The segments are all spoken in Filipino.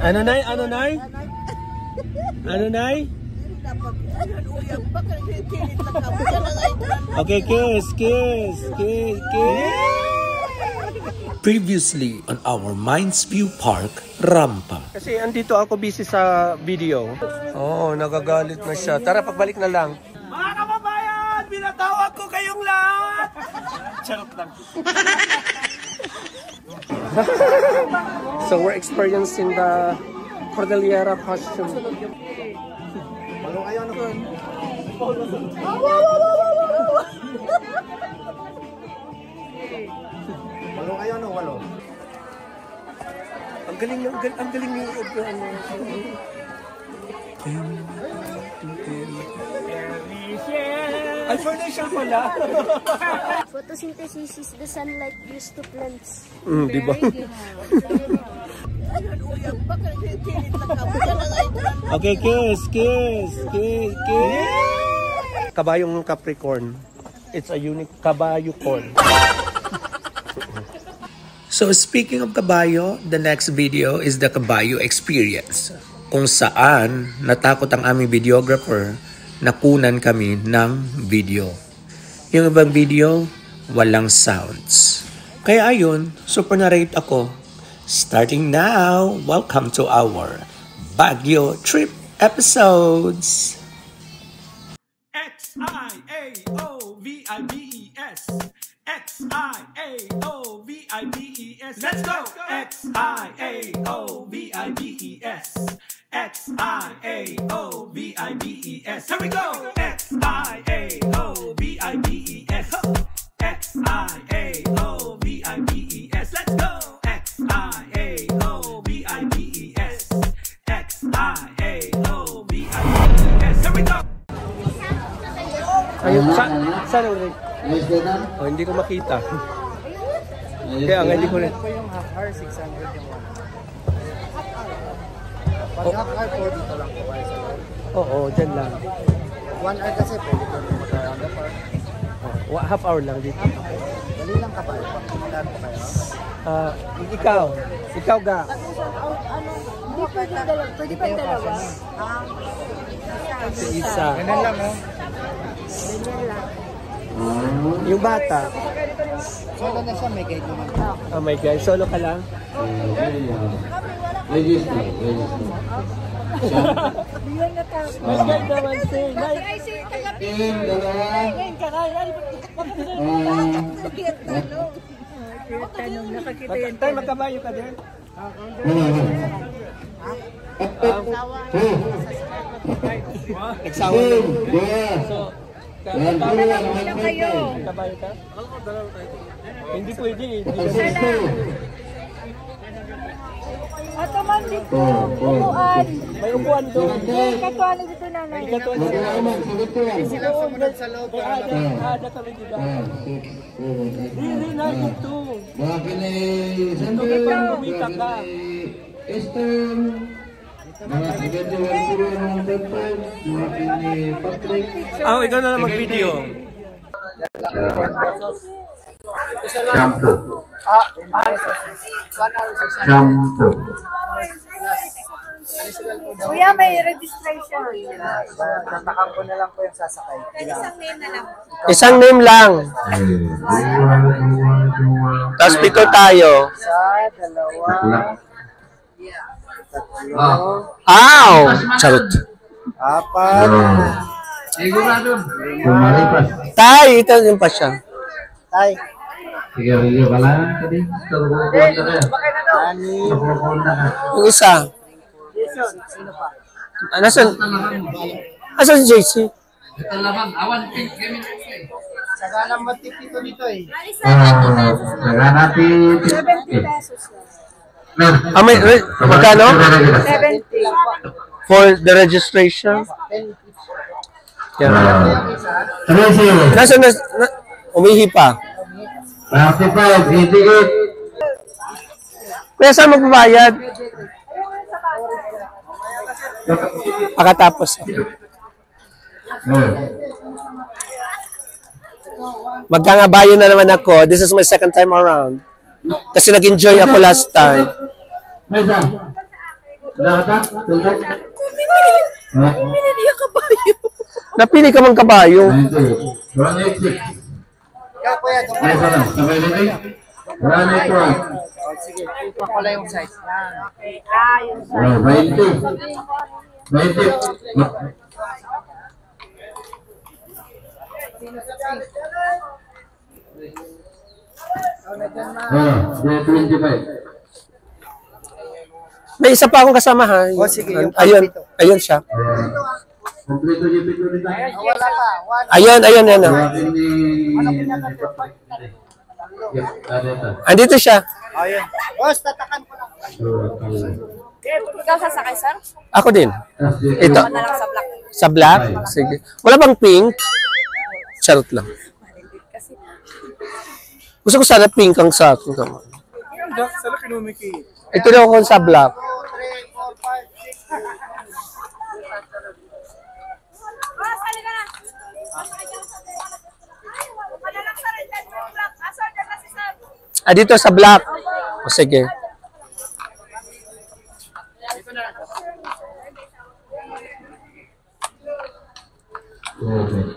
Ano, Nay? Ano, Nay? Ano, Nay? Okay, kiss, kiss, kiss, kiss. Previously on our Minds View Park, Rampa. Kasi andito ako busy sa video. Oo, nagagalit na siya. Tara, pagbalik na lang. Mga kababayan, binatawag ko kayong lahat. Charot lang. So we're experiencing the Cordillera costume. Walo kayo, ano? Walo. Ang galing yung ano. Ay, furniture pala. Photosynthesis is the sunlight used to plants. Di ba? Okay, kiss, kiss, kiss, kiss. Kabayong Capricorn. It's a unique kabayo corn. So speaking of kabayo, the next video is the kabayo experience. Kung saan natakot ang aming videographer, nakunan kami ng video. Yung ibang video, walang sounds. Kaya ayun, super na-rate ako. Starting now, welcome to our Baguio trip episodes. X-I-A-O-V-I-B-E-S X-I-A-O-V-I-B-E-S Let's go! X-I-A-O-V-I-B-E-S X-I-A-O-V-I-B-E-S Here we go! X-I-A-O-V-I-B-E-S X-I-A-O-V-I-B-E-S Let's go! X-I-A-O-V-I-B-E-S X-I-A-O-V-I-B-E-S Here we go! Ayun, saan ulit? Oh, hindi ko makita. Kaya nga hindi ko rin. Ito yung half hour, 600 yung 1 hour. Pag half hour, 4 dito lang po kayo sa loob. Oo, dyan lang. 1 hour kasi pwede ko rin mag-around the park. Half hour lang dito. Dali lang ka pa. Pagkikilan po kayo. Ikaw ga. Hindi pwede dalawa. Pwede pa dalawa. Isa. Ganun lang, oh. Ganyan lang. Yung bata. Solo na siya, may guide naman. Oh my God, solo ka lang? Register. Mas guide naman si Team, Tay, magkabayo ka din? Nagsawa na. So, magkabayo ka? Hindi pwede eh. Ataman dito. Upuan. May upuan doon. Katuan dito nanay. Ikatuan Sila sumunod sa loob. Ada kami dito. Hindi na ito. Bakit eh, Hindi pa kumita ka. Esther, mga taga-Diwal ng temple, bakit eh, Patrick. Ikaw na lang mag-video. Shampoo. Shampoo. Kuya, may registration. Tatakam ko na lang po yung sasakay. Isang name lang. Tapos pito tayo. Isa, dalawa, tatlo, Ow! Charot. apat, Kumalipas. Tay, ito yung pa siya. tay, Sige, ka lang. Kadi, kalukukuhan ka na. anim, Kalukukuhan na ka. Yung isa. sino pa? Asan si JC? Ito lamang, awan. Saka lang matipito nito eh. Saka natin. 70 pesos lang. Magkano? 70. For the registration? Yan. Nasaan na? Umihi pa. 35, itigit. Kuya, saan magbabayad? Pagkatapos. Magkangabayo na naman ako. This is my second time around. Kasi nag-enjoy ako last time. Lahat? Tulog? Ha? Napili ka mang kabayo. 186. Kaya kuya, Ay, sana. Sabay na eh. 181. sige, ipa ko lang yung size. Oh, 20. 20. Oh, 25. May isa pa akong kasama ha. Oh, sige, yung Ayun, kompleto. ayun siya. Kompleto yung pito nila. Wala pa. Ayun, ayun, ayun. Tawagin ni... Yes, ano ito? Andito siya. Ayun. Boss, tatakan ko lang. Ikaw sasakay, sir? Ako din. Ito. Na lang sa black. Sa black? Sige. Wala bang pink? Charot lang. Gusto ko sana pink ang sa akin. Ito lang ako sa black. 2, 3, 4, 5, 6. Boss, halika na. Madalang sa red light yung black. Sir, dyan na si sir. Ah, dito sa black. O, sige. Okay.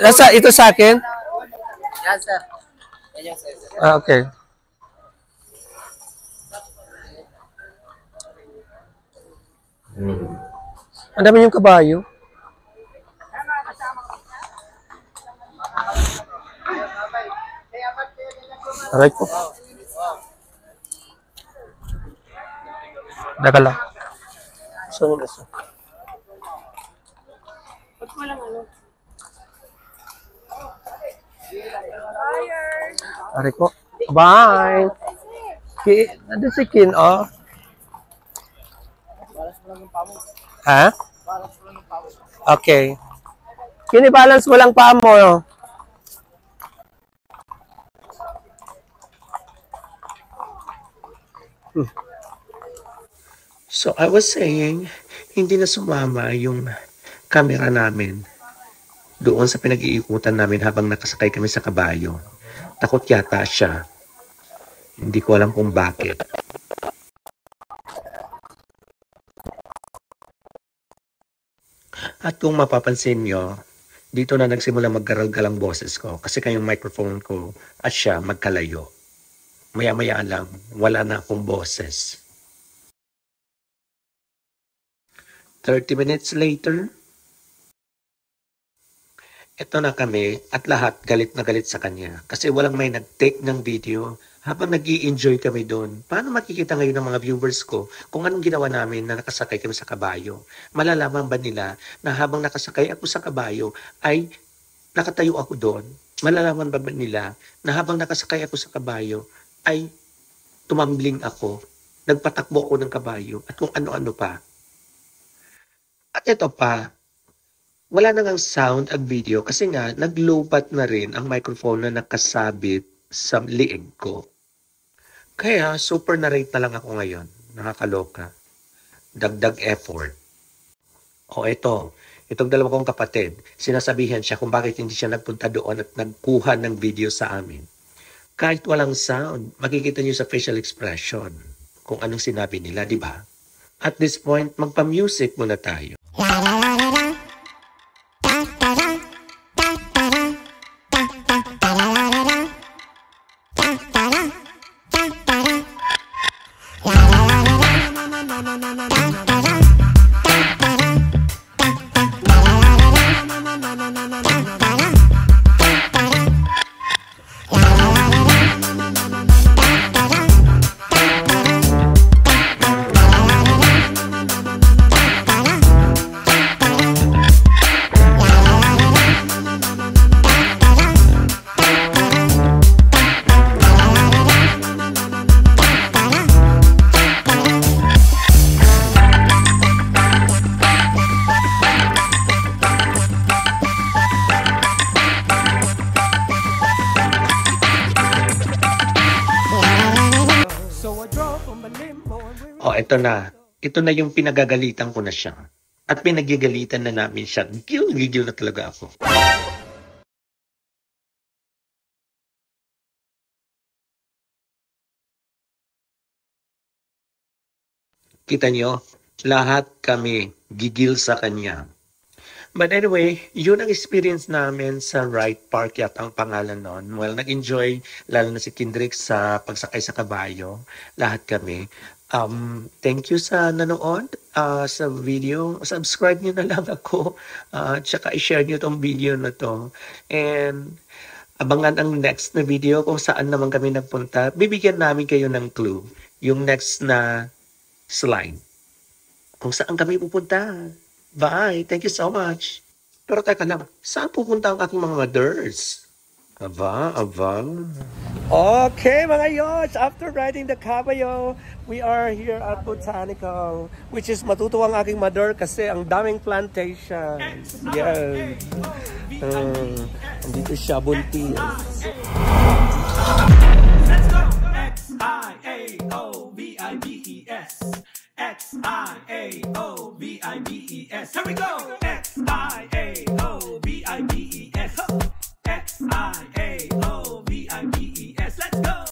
Nasa, ito sa akin? Yan, sir. Yan yung size. Ah, okay. Ang dami yung kabayo. Aray ko. Daga lang. So, nasa. Aray ko. Bye! Nandun si Kin, oh. Ha? Okay. Kini-balance mo lang paa mo. Oh. So, I was saying, hindi na sumama yung camera namin doon sa pinag-iikutan namin habang nakasakay kami sa kabayo. Takot yata siya. Hindi ko alam kung bakit. At kung mapapansin nyo, dito na nagsimula maggaralgal ang boses ko kasi kayong microphone ko at siya magkalayo. Maya-maya lang, wala na akong boses. 30 minutes later, ito na kami at lahat galit na galit sa kanya kasi walang may nag-take ng video habang nag-i-enjoy kami doon. Paano makikita ngayon ng mga viewers ko kung anong ginawa namin na nakasakay kami sa kabayo? Malalaman ba nila na habang nakasakay ako sa kabayo ay nakatayo ako doon? Malalaman ba nila na habang nakasakay ako sa kabayo ay tumambling ako, nagpatakbo ako ng kabayo at kung ano-ano pa? At ito pa, wala na ngang sound ang video kasi nga naglobat na rin ang microphone na nakasabit sa liig ko. Kaya super narrate na lang ako ngayon. Nakakaloka. Dagdag effort. O ito, itong dalawa kong kapatid, sinasabihan siya kung bakit hindi siya nagpunta doon at nagkuha ng video sa amin. Kahit walang sound, makikita niyo sa facial expression kung anong sinabi nila, di ba? At this point, magpa-music muna tayo. O, ito na. ito na yung pinagagalitan ko na siya. At pinagigalitan na namin siya. Gigil na talaga ako. Kita nyo, lahat kami gigil sa kanya. But anyway, yun ang experience namin sa Wright Park yata ang pangalan nun. Well, nag-enjoy, lalo na si Kendrick sa pagsakay sa kabayo. Lahat kami. Thank you sa nanood sa video. Subscribe nyo na lang ako. Tsaka i-share nyo tong video na to. And abangan ang next na video kung saan naman kami nagpunta. Bibigyan namin kayo ng clue. Yung next na slide. Kung saan kami pupunta. Bye. Thank you so much. Pero teka lang, saan pupunta ang aking mga mothers? Aba. Okay, mga yosh, after riding the caballo, we are here at Botanical, which is matutuwa ang aking mother kasi ang daming plantations. Yes. Andito siya, buntis. Let's go! X-I-A-O-V-I-B-E-S. X-I-A-O-V-I-B-E-S. Here we go! X-I-A-O-V-I-B-E-S.